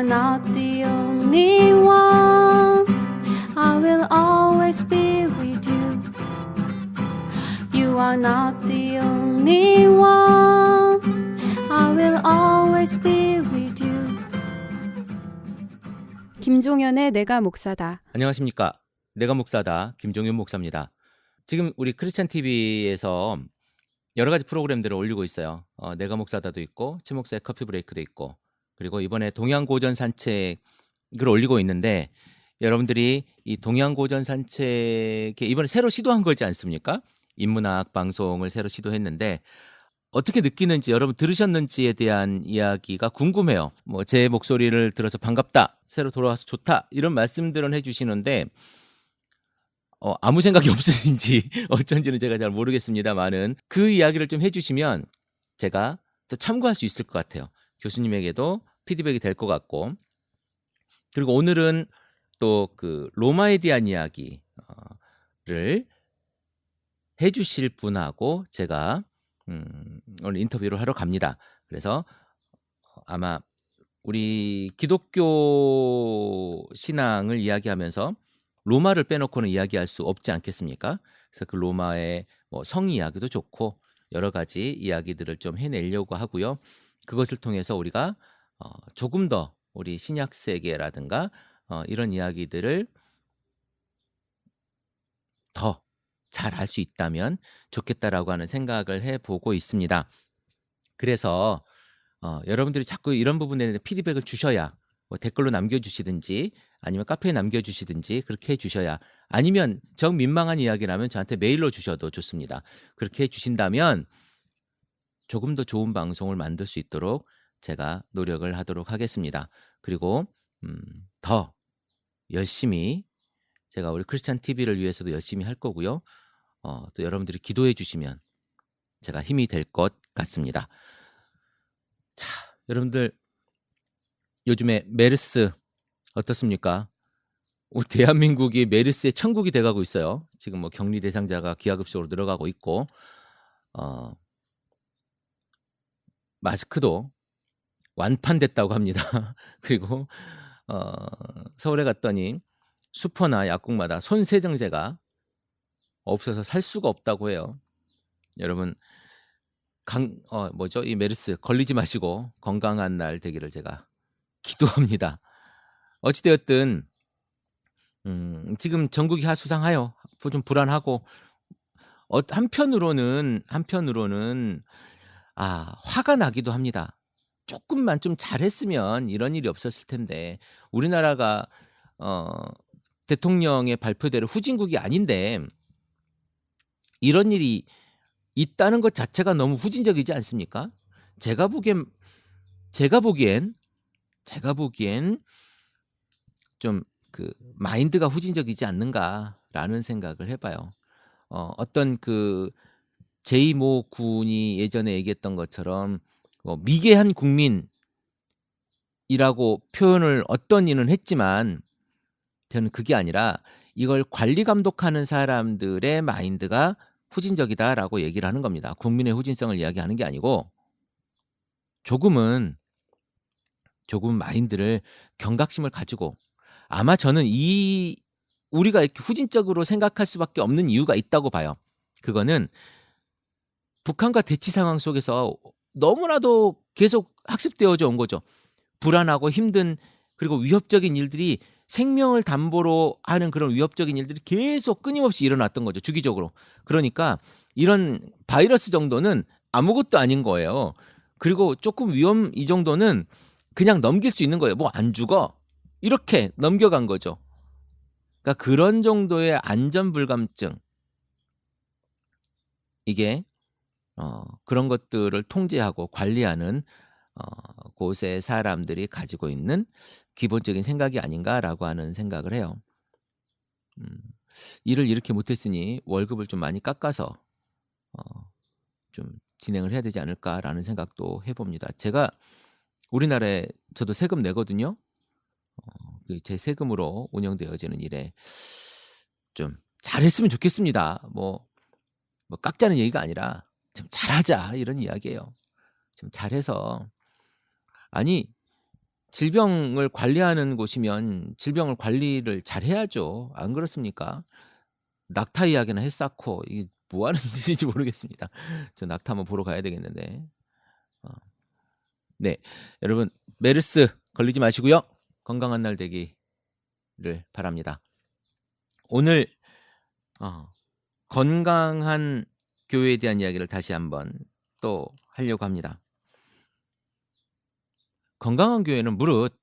not the only one. I will always be with you. You are not the only one. I will always be with you. 김종현의 내가 목사다. 안녕하십니까. 내가 목사다. 김종현 목사입니다. 지금 우리 크리스찬 TV에서 여러 가지 프로그램들을 올리고 있어요. 내가 목사다도 있고 최 목사의 커피 브레이크도 있고 그리고 이번에 동양고전 산책을 올리고 있는데 여러분들이 이 동양고전 산책에 이번에 새로 시도한 거지 않습니까? 인문학 방송을 새로 시도했는데 어떻게 느끼는지 여러분 들으셨는지에 대한 이야기가 궁금해요. 뭐 제 목소리를 들어서 반갑다, 새로 돌아와서 좋다 이런 말씀들은 해주시는데 아무 생각이 없으신지 어쩐지는 제가 잘 모르겠습니다만은 그 이야기를 좀 해주시면 제가 또 참고할 수 있을 것 같아요. 교수님에게도 피드백이 될 것 같고 그리고 오늘은 또 그 로마에 대한 이야기를 해주실 분하고 제가 오늘 인터뷰를 하러 갑니다. 그래서 아마 우리 기독교 신앙을 이야기하면서 로마를 빼놓고는 이야기할 수 없지 않겠습니까? 그래서 그 로마의 뭐 성 이야기도 좋고 여러 가지 이야기들을 좀 해내려고 하고요. 그것을 통해서 우리가 조금 더 우리 신약 세계라든가 이런 이야기들을 더 잘 알 수 있다면 좋겠다라고 하는 생각을 해보고 있습니다. 그래서 여러분들이 자꾸 이런 부분에 대해서 피드백을 주셔야 뭐 댓글로 남겨주시든지 아니면 카페에 남겨주시든지 그렇게 해주셔야 아니면 정 민망한 이야기라면 저한테 메일로 주셔도 좋습니다. 그렇게 해주신다면 조금 더 좋은 방송을 만들 수 있도록 제가 노력을 하도록 하겠습니다. 그리고 더 열심히 제가 우리 크리스찬 TV를 위해서도 열심히 할 거고요. 또 여러분들이 기도해 주시면 제가 힘이 될 것 같습니다. 자, 여러분들 요즘에 메르스 어떻습니까? 우리 대한민국이 메르스의 천국이 돼가고 있어요. 지금 뭐 격리 대상자가 기하급수로 늘어가고 있고 마스크도 완판됐다고 합니다. 그리고 서울에 갔더니 슈퍼나 약국마다 손세정제가 없어서 살 수가 없다고 해요. 여러분 이 메르스 걸리지 마시고 건강한 날 되기를 제가 기도합니다. 어찌되었든 지금 전국이 수상하여 좀 불안하고 한편으로는 화가 나기도 합니다. 조금만 좀 잘했으면 이런 일이 없었을 텐데 우리나라가 대통령의 발표대로 후진국이 아닌데 이런 일이 있다는 것 자체가 너무 후진적이지 않습니까? 제가 보기엔 좀 그 마인드가 후진적이지 않는가라는 생각을 해봐요. 어떤 그 제이모 군이 예전에 얘기했던 것처럼 미개한 국민이라고 표현을 어떤 이는 했지만 저는 그게 아니라 이걸 관리 감독하는 사람들의 마인드가 후진적이다라고 얘기를 하는 겁니다. 국민의 후진성을 이야기하는 게 아니고 조금은 마인드를 경각심을 가지고 아마 저는 우리가 이렇게 후진적으로 생각할 수밖에 없는 이유가 있다고 봐요. 그거는 북한과 대치 상황 속에서 너무나도 계속 학습되어져 온 거죠. 불안하고 힘든 그리고 위협적인 일들이 생명을 담보로 하는 그런 위협적인 일들이 계속 끊임없이 일어났던 거죠. 주기적으로. 그러니까 이런 바이러스 정도는 아무것도 아닌 거예요. 그리고 조금 위험 이 정도는 그냥 넘길 수 있는 거예요. 뭐 안 죽어. 이렇게 넘겨간 거죠. 그러니까 그런 정도의 안전불감증 이게 그런 것들을 통제하고 관리하는 곳의 사람들이 가지고 있는 기본적인 생각이 아닌가라고 하는 생각을 해요. 일을 이렇게 못했으니 월급을 좀 많이 깎아서 좀 진행을 해야 되지 않을까라는 생각도 해봅니다. 제가 우리나라에 저도 세금 내거든요. 제 세금으로 운영되어지는 일에 좀 잘했으면 좋겠습니다. 뭐 깎자는 얘기가 아니라 좀 잘하자 이런 이야기예요. 좀 잘해서 아니 질병을 관리하는 곳이면 질병을 관리를 잘 해야죠. 안 그렇습니까? 낙타 이야기나 했었고 이게 뭐 하는 짓인지 모르겠습니다. 저 낙타 한번 보러 가야 되겠는데. 어. 네, 여러분 메르스 걸리지 마시고요. 건강한 날 되기를 바랍니다. 오늘 건강한 교회에 대한 이야기를 다시 한번 또 하려고 합니다. 건강한 교회는 무릇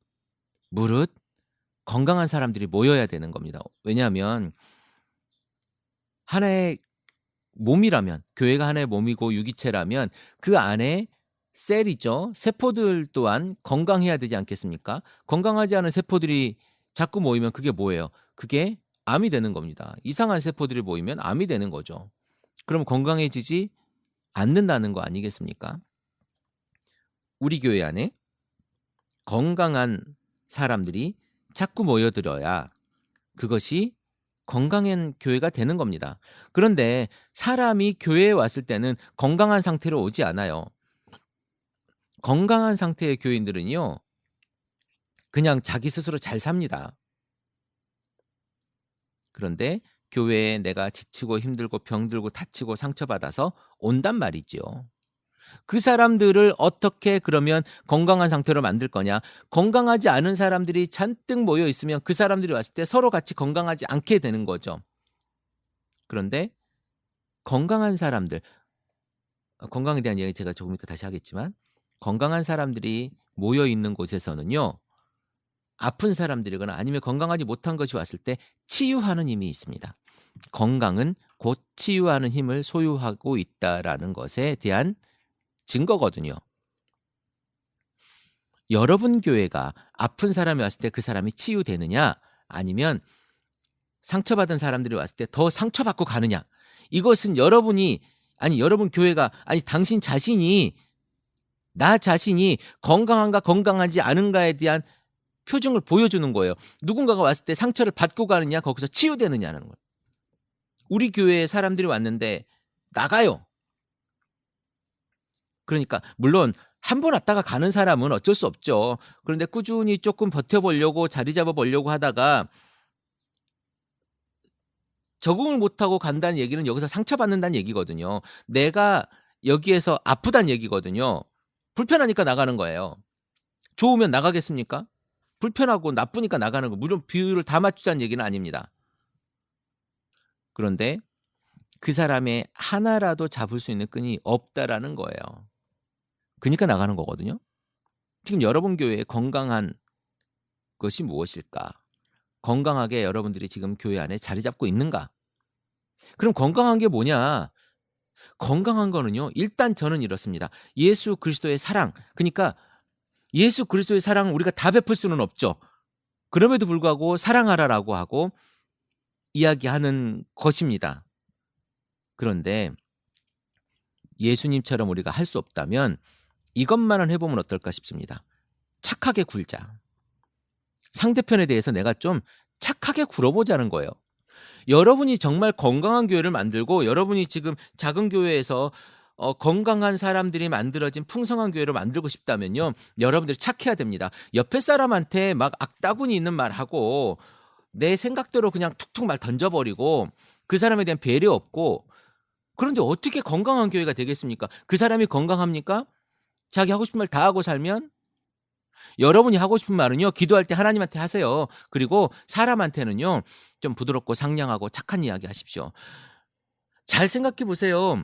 건강한 사람들이 모여야 되는 겁니다. 왜냐하면 하나의 몸이라면, 교회가 하나의 몸이고 유기체라면 그 안에 셀이죠. 세포들 또한 건강해야 되지 않겠습니까? 건강하지 않은 세포들이 자꾸 모이면 그게 뭐예요? 그게 암이 되는 겁니다. 이상한 세포들이 모이면 암이 되는 거죠. 그럼 건강해지지 않는다는 거 아니겠습니까? 우리 교회 안에 건강한 사람들이 자꾸 모여들어야 그것이 건강한 교회가 되는 겁니다. 그런데 사람이 교회에 왔을 때는 건강한 상태로 오지 않아요. 건강한 상태의 교인들은요, 그냥 자기 스스로 잘 삽니다. 그런데 교회에 내가 지치고 힘들고 병들고 다치고 상처받아서 온단 말이죠. 그 사람들을 어떻게 그러면 건강한 상태로 만들 거냐? 건강하지 않은 사람들이 잔뜩 모여 있으면 그 사람들이 왔을 때 서로 같이 건강하지 않게 되는 거죠. 그런데 건강한 사람들, 건강에 대한 이야기 제가 조금 이따 다시 하겠지만 건강한 사람들이 모여 있는 곳에서는요, 아픈 사람들이거나 아니면 건강하지 못한 것이 왔을 때 치유하는 힘이 있습니다. 건강은 곧 치유하는 힘을 소유하고 있다라는 것에 대한 증거거든요. 여러분 교회가 아픈 사람이 왔을 때 그 사람이 치유되느냐, 아니면 상처받은 사람들이 왔을 때 더 상처받고 가느냐, 이것은 여러분 교회가, 당신 자신이, 나 자신이 건강한가 건강하지 않은가에 대한 표정을 보여주는 거예요. 누군가가 왔을 때 상처를 받고 가느냐, 거기서 치유되느냐는 거예요. 우리 교회에 사람들이 왔는데 나가요. 그러니까 물론 한 번 왔다가 가는 사람은 어쩔 수 없죠. 그런데 꾸준히 조금 버텨보려고 자리 잡아보려고 하다가 적응을 못하고 간다는 얘기는 여기서 상처받는다는 얘기거든요. 내가 여기에서 아프다는 얘기거든요. 불편하니까 나가는 거예요. 좋으면 나가겠습니까? 불편하고 나쁘니까 나가는 거. 물론 비율을 다 맞추자는 얘기는 아닙니다. 그런데 그 사람의 하나라도 잡을 수 있는 끈이 없다라는 거예요. 그러니까 나가는 거거든요. 지금 여러분 교회에 건강한 것이 무엇일까? 건강하게 여러분들이 지금 교회 안에 자리 잡고 있는가? 그럼 건강한 게 뭐냐? 건강한 거는요, 일단 저는 이렇습니다. 예수 그리스도의 사랑. 그러니까 예수 그리스도의 사랑을 우리가 다 베풀 수는 없죠. 그럼에도 불구하고 사랑하라라고 하고 이야기하는 것입니다. 그런데 예수님처럼 우리가 할 수 없다면 이것만은 해보면 어떨까 싶습니다. 착하게 굴자. 상대편에 대해서 내가 좀 착하게 굴어보자는 거예요. 여러분이 정말 건강한 교회를 만들고 여러분이 지금 작은 교회에서 건강한 사람들이 만들어진 풍성한 교회를 만들고 싶다면요, 여러분들이 착해야 됩니다. 옆에 사람한테 막 악다구니 있는 말하고 내 생각대로 그냥 툭툭 말 던져버리고 그 사람에 대한 배려 없고, 그런데 어떻게 건강한 교회가 되겠습니까? 그 사람이 건강합니까? 자기 하고 싶은 말 다 하고 살면? 여러분이 하고 싶은 말은요, 기도할 때 하나님한테 하세요. 그리고 사람한테는요, 좀 부드럽고 상냥하고 착한 이야기 하십시오. 잘 생각해 보세요.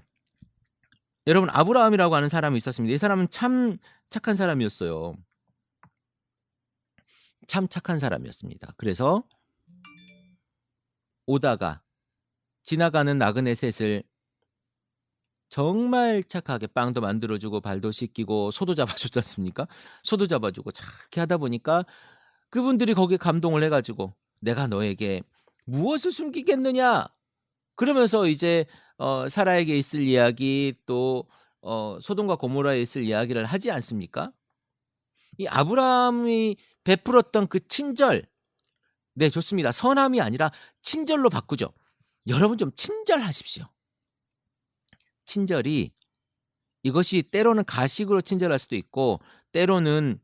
여러분, 아브라함이라고 하는 사람이 있었습니다. 이 사람은 참 착한 사람이었어요. 참 착한 사람이었습니다. 그래서 오다가 지나가는 나그네 셋을 정말 착하게 빵도 만들어주고 발도 씻기고 소도 잡아주지 않습니까? 소도 잡아주고 착하게 하다 보니까 그분들이 거기에 감동을 해가지고 내가 너에게 무엇을 숨기겠느냐? 그러면서 이제 사라에게 있을 이야기, 또 소돔과 고모라에 있을 이야기를 하지 않습니까? 이 아브라함이 베풀었던 그 친절, 네, 좋습니다. 선함이 아니라 친절로 바꾸죠. 여러분 좀 친절하십시오. 친절이, 이것이 때로는 가식으로 친절할 수도 있고 때로는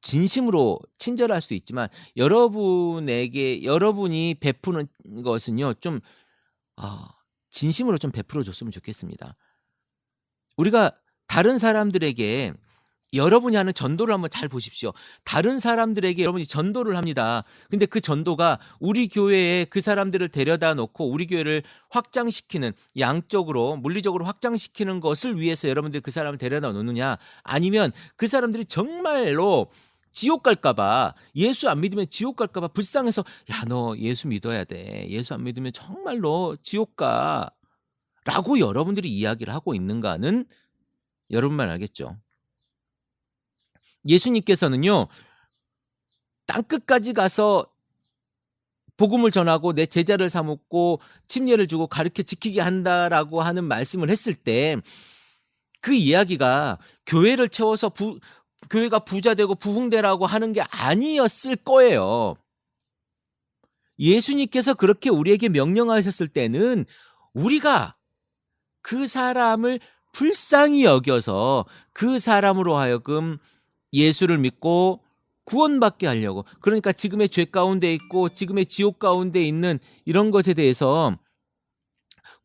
진심으로 친절할 수도 있지만 여러분이 베푸는 것은요 좀 진심으로 좀 베풀어 줬으면 좋겠습니다. 우리가 다른 사람들에게 여러분이 하는 전도를 한번 잘 보십시오. 다른 사람들에게 여러분이 전도를 합니다. 근데 그 전도가 우리 교회에 그 사람들을 데려다 놓고 우리 교회를 확장시키는, 양적으로 물리적으로 확장시키는 것을 위해서 여러분들이 그 사람을 데려다 놓느냐, 아니면 그 사람들이 정말로 지옥 갈까 봐, 예수 안 믿으면 지옥 갈까 봐 불쌍해서 야, 너 예수 믿어야 돼. 예수 안 믿으면 정말로 지옥 가. 라고 여러분들이 이야기를 하고 있는가는 여러분만 알겠죠. 예수님께서는요, 땅끝까지 가서 복음을 전하고 내 제자를 삼고 침례를 주고 가르쳐 지키게 한다라고 하는 말씀을 했을 때 그 이야기가 교회를 채워서 교회가 부자 되고 부흥되라고 하는 게 아니었을 거예요. 예수님께서 그렇게 우리에게 명령하셨을 때는 우리가 그 사람을 불쌍히 여겨서 그 사람으로 하여금 예수를 믿고 구원받게 하려고, 그러니까 지금의 죄 가운데 있고 지금의 지옥 가운데 있는 이런 것에 대해서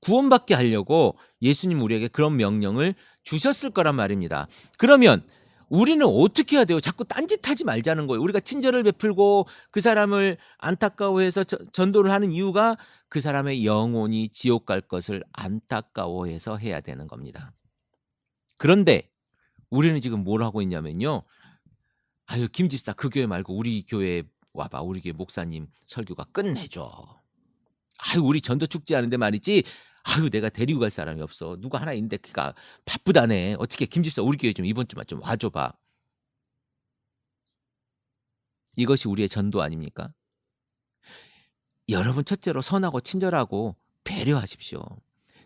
구원받게 하려고 예수님 우리에게 그런 명령을 주셨을 거란 말입니다. 그러면 우리는 어떻게 해야 돼요? 자꾸 딴짓하지 말자는 거예요. 우리가 친절을 베풀고 그 사람을 안타까워해서 전도를 하는 이유가 그 사람의 영혼이 지옥 갈 것을 안타까워해서 해야 되는 겁니다. 그런데 우리는 지금 뭘 하고 있냐면요, 아유, 김 집사 그 교회 말고 우리 교회 와봐. 우리 교회 목사님 설교가 끝내줘. 아유, 우리 전도 축제 하는데 말이지, 아유, 내가 데리고 갈 사람이 없어. 누가 하나 있는데 그가 바쁘다네. 어떻게 김 집사 우리 교회 좀 이번 주만 좀 와줘봐. 이것이 우리의 전도 아닙니까? 여러분, 첫째로 선하고 친절하고 배려하십시오.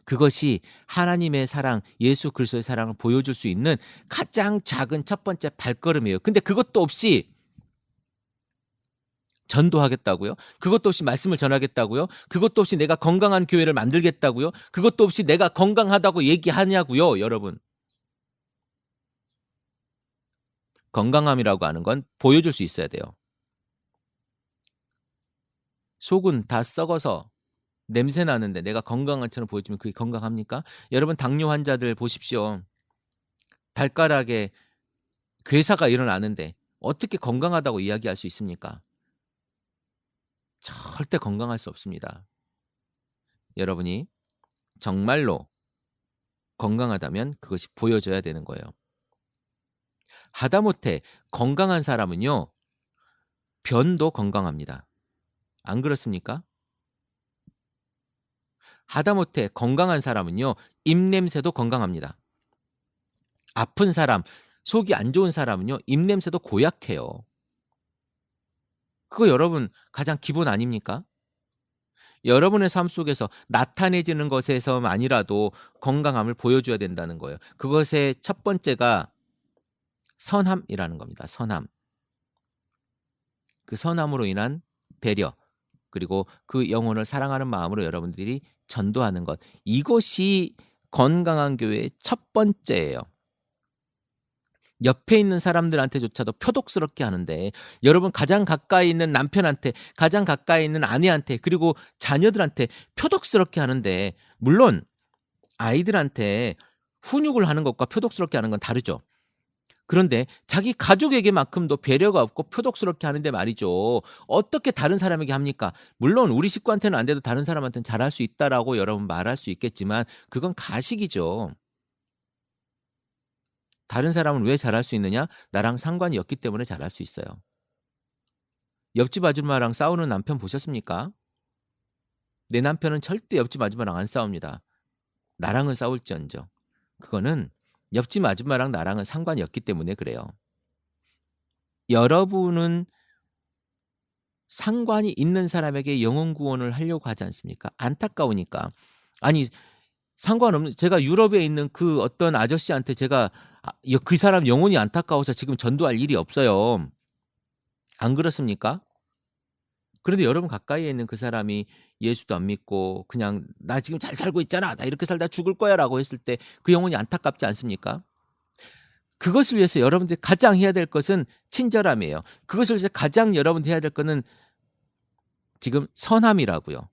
그것이 하나님의 사랑, 예수 그리스도의 사랑을 보여줄 수 있는 가장 작은 첫 번째 발걸음이에요. 근데 그것도 없이 전도하겠다고요? 그것도 없이 말씀을 전하겠다고요? 그것도 없이 내가 건강한 교회를 만들겠다고요? 그것도 없이 내가 건강하다고 얘기하냐고요, 여러분. 건강함이라고 하는 건 보여줄 수 있어야 돼요. 속은 다 썩어서 냄새 나는데 내가 건강한 처럼 보여주면 그게 건강합니까? 여러분, 당뇨 환자들 보십시오. 발가락에 괴사가 일어나는데 어떻게 건강하다고 이야기할 수 있습니까? 절대 건강할 수 없습니다. 여러분이 정말로 건강하다면 그것이 보여져야 되는 거예요. 하다못해 건강한 사람은요, 변도 건강합니다. 안 그렇습니까? 하다못해 건강한 사람은요, 입냄새도 건강합니다. 아픈 사람, 속이 안 좋은 사람은요, 입냄새도 고약해요. 그거 여러분 가장 기본 아닙니까? 여러분의 삶 속에서 나타내지는 것에서만이라도 건강함을 보여줘야 된다는 거예요. 그것의 첫 번째가 선함이라는 겁니다. 선함. 그 선함으로 인한 배려, 그리고 그 영혼을 사랑하는 마음으로 여러분들이 전도하는 것, 이것이 건강한 교회의 첫 번째예요. 옆에 있는 사람들한테조차도 표독스럽게 하는데, 여러분 가장 가까이 있는 남편한테, 가장 가까이 있는 아내한테, 그리고 자녀들한테 표독스럽게 하는데, 물론 아이들한테 훈육을 하는 것과 표독스럽게 하는 건 다르죠. 그런데 자기 가족에게만큼도 배려가 없고 표독스럽게 하는데 말이죠, 어떻게 다른 사람에게 합니까? 물론 우리 식구한테는 안 돼도 다른 사람한테는 잘할 수 있다라고 여러분 말할 수 있겠지만 그건 가식이죠. 다른 사람은 왜 잘할 수 있느냐? 나랑 상관이 없기 때문에 잘할 수 있어요. 옆집 아줌마랑 싸우는 남편 보셨습니까? 내 남편은 절대 옆집 아줌마랑 안 싸웁니다. 나랑은 싸울지언정. 그거는 옆집 아줌마랑 나랑은 상관이 없기 때문에 그래요. 여러분은 상관이 있는 사람에게 영혼 구원을 하려고 하지 않습니까? 안타까우니까. 아니, 상관없는, 제가 유럽에 있는 그 어떤 아저씨한테 제가 그 사람 영혼이 안타까워서 지금 전도할 일이 없어요. 안 그렇습니까? 그런데 여러분 가까이에 있는 그 사람이 예수도 안 믿고 그냥 나 지금 잘 살고 있잖아, 나 이렇게 살다 죽을 거야 라고 했을 때 그 영혼이 안타깝지 않습니까? 그것을 위해서 여러분들이 가장 해야 될 것은 친절함이에요. 그것을 위해서 가장 여러분들이 해야 될 것은 지금 선함이라고요.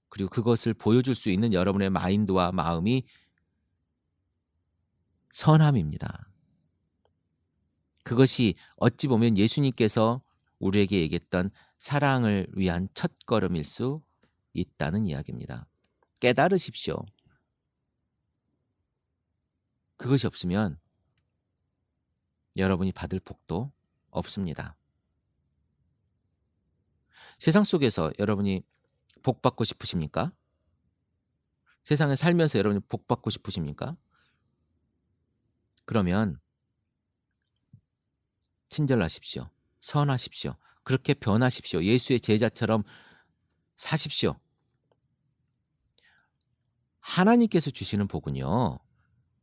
그리고 그것을 보여줄 수 있는 여러분의 마인드와 마음이 선함입니다. 그것이 어찌 보면 예수님께서 우리에게 얘기했던 사랑을 위한 첫걸음일 수 있다는 이야기입니다. 깨달으십시오. 그것이 없으면 여러분이 받을 복도 없습니다. 세상 속에서 여러분이 복 받고 싶으십니까? 세상에 살면서 여러분이 복 받고 싶으십니까? 그러면 친절하십시오. 선하십시오. 그렇게 변하십시오. 예수의 제자처럼 사십시오. 하나님께서 주시는 복은요,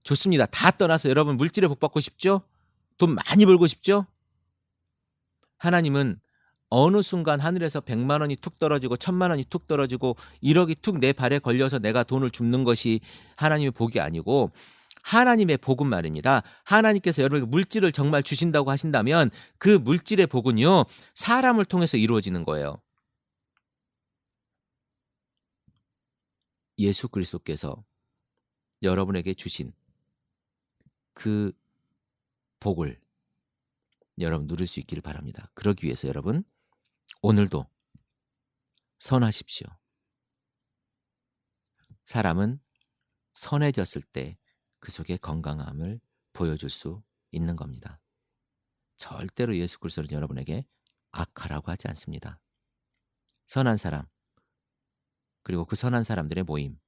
좋습니다. 다 떠나서 여러분 물질에 복 받고 싶죠? 돈 많이 벌고 싶죠? 하나님은 어느 순간 하늘에서 100만 원이 툭 떨어지고 1000만 원이 툭 떨어지고 1억이 툭 내 발에 걸려서 내가 돈을 줍는 것이 하나님의 복이 아니고, 하나님의 복은 말입니다. 하나님께서 여러분에게 물질을 정말 주신다고 하신다면 그 물질의 복은요, 사람을 통해서 이루어지는 거예요. 예수 그리스도께서 여러분에게 주신 그 복을 여러분 누릴 수 있기를 바랍니다. 그러기 위해서 여러분 오늘도 선하십시오. 사람은 선해졌을 때 그 속에 건강함을 보여줄 수 있는 겁니다. 절대로 예수 그리스도는 여러분에게 악하라고 하지 않습니다. 선한 사람, 그리고 그 선한 사람들의 모임,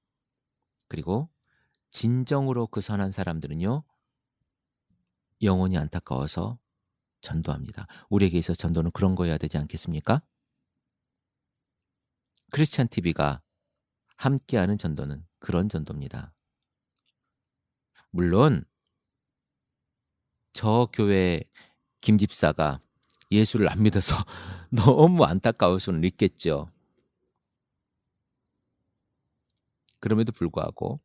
그리고 진정으로 그 선한 사람들은요, 영혼이 안타까워서 전도합니다. 우리에게 있어서 전도는 그런 거여야 되지 않겠습니까? 크리스찬 TV가 함께하는 전도는 그런 전도입니다. 물론 저 교회 김 집사가 예수를 안 믿어서 너무 안타까울 수는 있겠죠. 그럼에도 불구하고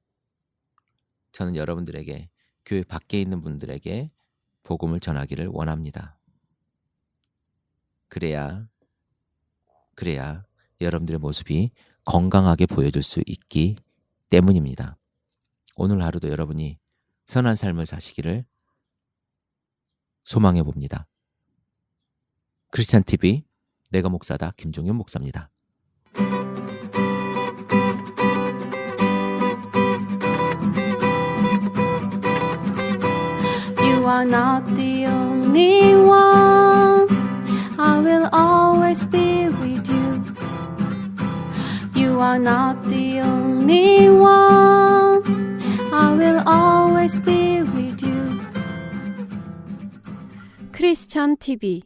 저는 여러분들에게, 교회 밖에 있는 분들에게 복음을 전하기를 원합니다. 그래야 여러분들의 모습이 건강하게 보여줄 수 있기 때문입니다. 오늘 하루도 여러분이 선한 삶을 사시기를 소망해 봅니다. 크리스찬 TV 내가 목사다 김종윤 목사입니다. You are not the only one. I will always be with you. You are not the only one. I will always be with you. 크리스천 TV